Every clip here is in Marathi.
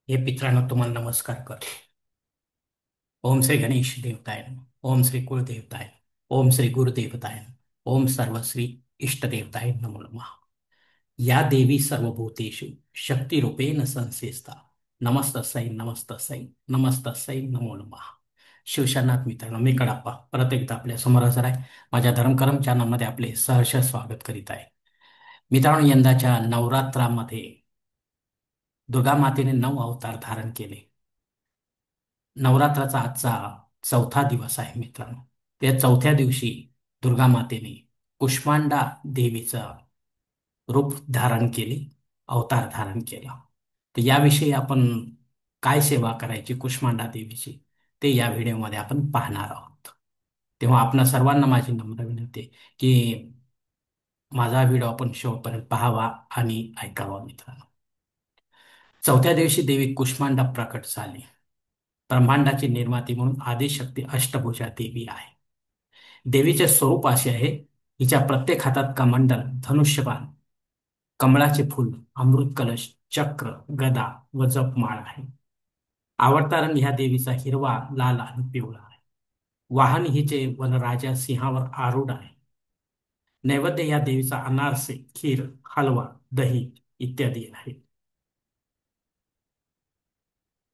हे मित्रांनो तुम्हाला नमस्कार करतो. ओम श्री गणेश देवताय नमः. ओम श्री कुलदेवताय नमः. ओम श्री गुरुदेवताय नमः. ओम सर्वश्री इष्टदेवताय नमो नमः. या देवी सर्वभूतेषु शक्तिरूपेण संस्थिता. नमस्तस्यै नमस्तस्यै नमस्तस्यै नमो नमः. शिवशरणात मित्रांनो, मी कडाप्पा परत एकदा आपल्या समोर हजर आहे. माझ्या धर्मकरम चॅनलमध्ये आपले सहर्ष स्वागत करीत आहे. मित्रांनो, यंदाच्या नवरात्रामध्ये दुर्गा मातेने 9 अवतार धारण केले. नवरात्राचा आजचा चौथा दिवस आहे मित्रांनो. त्या चौथ्या दिवशी दुर्गा मातेने कुष्मांडा देवीचं रूप धारण केले, अवतार धारण केला. तर याविषयी आपण काय सेवा करायची कुष्मांडा देवीची, ते या व्हिडिओमध्ये आपण पाहणार आहोत. तेव्हा आपणा सर्वांना माझी नम्र विनंती आहे की माझा व्हिडिओ आपण शेवटपर्यंत पाहावा आणि ऐकावा मित्रांनो. चौथ्या दिवशी देवी कुष्मांडा प्रकट झाली. ब्रह्मांडाची निर्माती म्हणून आदिशक्ती अष्टभुजा देवी आहे. देवीचे स्वरूप असे आहे, हिच्या प्रत्येक हातात कमंडल, धनुष्यबाण, कमळाचे फूल, अमृत कलश, चक्र, गदा व जपमाळ आहे. आवडता रंग ह्या देवीचा हिरवा, लाल आणि पिवळा आहे. वाहन हिचे वनराजा सिंहावर आरूढ आहे. नैवेद्य या देवीचा अनारसे, खीर, हलवा, दही इत्यादी आहे.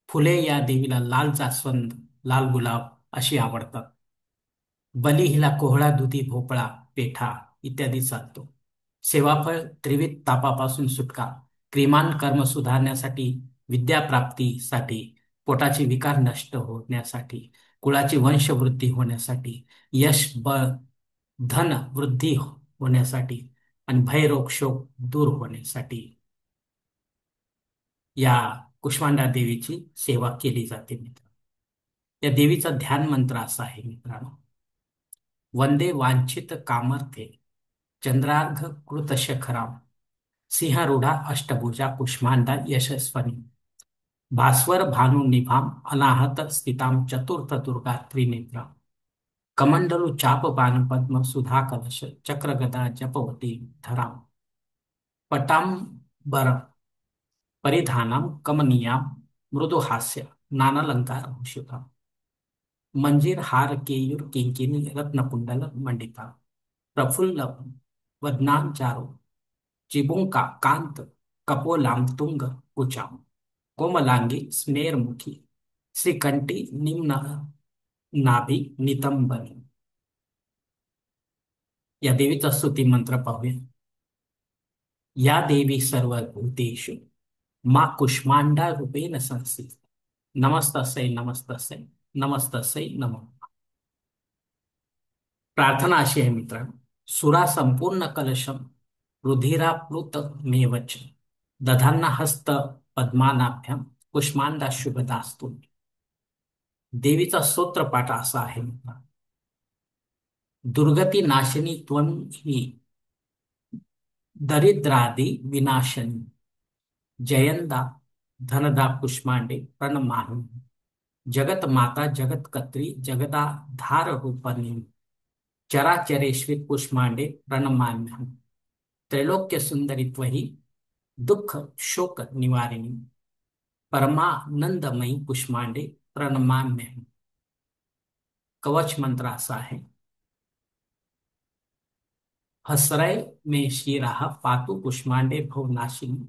फुले या देवीला लाल जास्वंद, लाल गुलाब अशी आवडतात. बली हिला कोहळा, दुधी भोपळा, पेठा इत्यादी चालतो. सेवाफळ त्रिविध तापापासून सुटका, क्रिमान कर्म सुधारण्यासाठी, विद्याप्राप्तीसाठी, पोटाचे विकार नष्ट होण्यासाठी, कुळाची वंशवृद्धी होण्यासाठी, यश बळ धन वृद्धी होण्यासाठी आणि भयरोग शोक दूर होण्यासाठी या कुष्मांडा देवीची सेवा केली जाते मित्र. या देवीचा ध्यान मंत्र असा आहे मित्रांनो: वंदे वांछित कामर्थे चंद्रार्घ कृतशेखराम सिंहरूढा अष्टभुजा कुष्मांडा यशस्वनी भास्वर भानु निभाम अनाहत स्थिताम चतुर्थ दुर्गा त्रिनेत्रा कमंडलु चाप बाण पद्म सुधा कलश चक्र गदा जपवती धराम पटांबर परिधानम कमनीयाम मृदुहास्य नानालंकार भूषिता मंजीर हार केयूर किंकिनी रत्नकुंडल मंडिता प्रफुल्ल वदनांचारो चिबुंका कांत कपोलाम तुंग कुचाम कोमलांगी स्मेरमुखी श्रीकंठी निम्न नाभी नितंबनी. या देवीचा स्तुती मंत्र पाहूया. या देवी सर्व भूतेषु मा कुष्मांडा रूपेण संस्थिता. नमस्तस्यै नमस्तस्यै नमस्तस्यै नमः. प्रार्थना अशी आहे मित्रांनो: सुरा संपूर्ण कलशम रुधिराप्लुत मेवच दधाना हस्त पद्मानाभ्यम कुष्मांडा शुभदास्तु. देवीचा स्तोत्र पाठ असा आहे मित्रांनो: दुर्गती नाशिनी त्वं हि दरिद्रादि विनाशनी जयंदा धनदा कुष्मांडे प्रणमामि. जगत माता जगत कत्री जगदाधार रूपनी चराचरेश्वी कुष्मांडे प्रणमाम्यहम्. त्रैलोक्य सुंदरी त्वहि दुःख शोक निवारिणी परमानंदमयी कुष्मांडे प्रणमाम्यहम्. कवच मंत्र असा आहे: हसरय मे शिराः पातु कुष्मांडे भवनाशिनी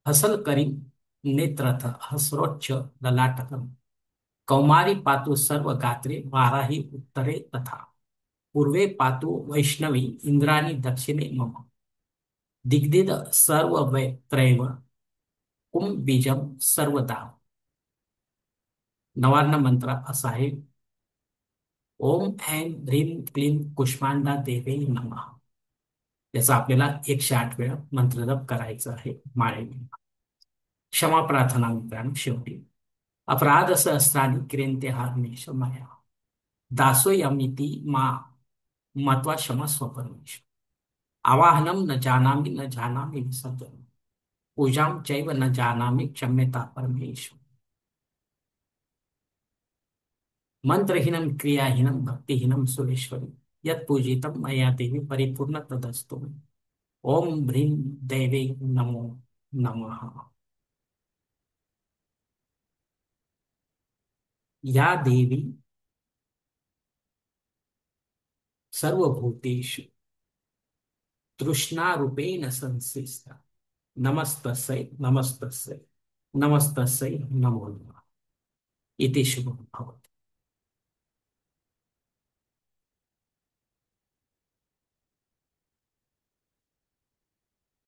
हसल करी नेत्रथ हसरोच्च ललाटकम कौमारी पातु सर्व गात्रे वाराही उत्तरे तथा पूर्वे पातु वैष्णवी इंद्राणी दक्षिणे मम दिग्दिद सर्व वै त्रैव कुम बीजम सर्वदा. नवार्ण मंत्र असा आहे: ओम ऐं ह्रीं क्लीं कुष्मांडा देवे नमः. याचा आपल्याला 108 वेळा मंत्रजप करायचा आहे माळेने. क्षमा प्रार्थना मित्रांनो शेवटी: अपराध सहस्राणी क्रियन्ते हरमेश मया दासोऽयमिति मा मत्वा क्षमस्व परमेश्वर. आवाहनम न जानामि विसर्जनम् पूजां चैव न जानामि क्षम्यता परमेश्वर. मंत्रहीनम क्रियाहीनम भक्तिहीनम सुरेश्वरी यत् पूजितं मया देवी परिपूर्ण तदस्तु. ओम ह्रीं देवे नमो नमः. या देवी सर्वभूतेषु तृष्णारूपेण संस्थिता। नमस्तस्यै नमस्तस्यै नमस्तस्यै नमो नमः। इति शुभं भवति।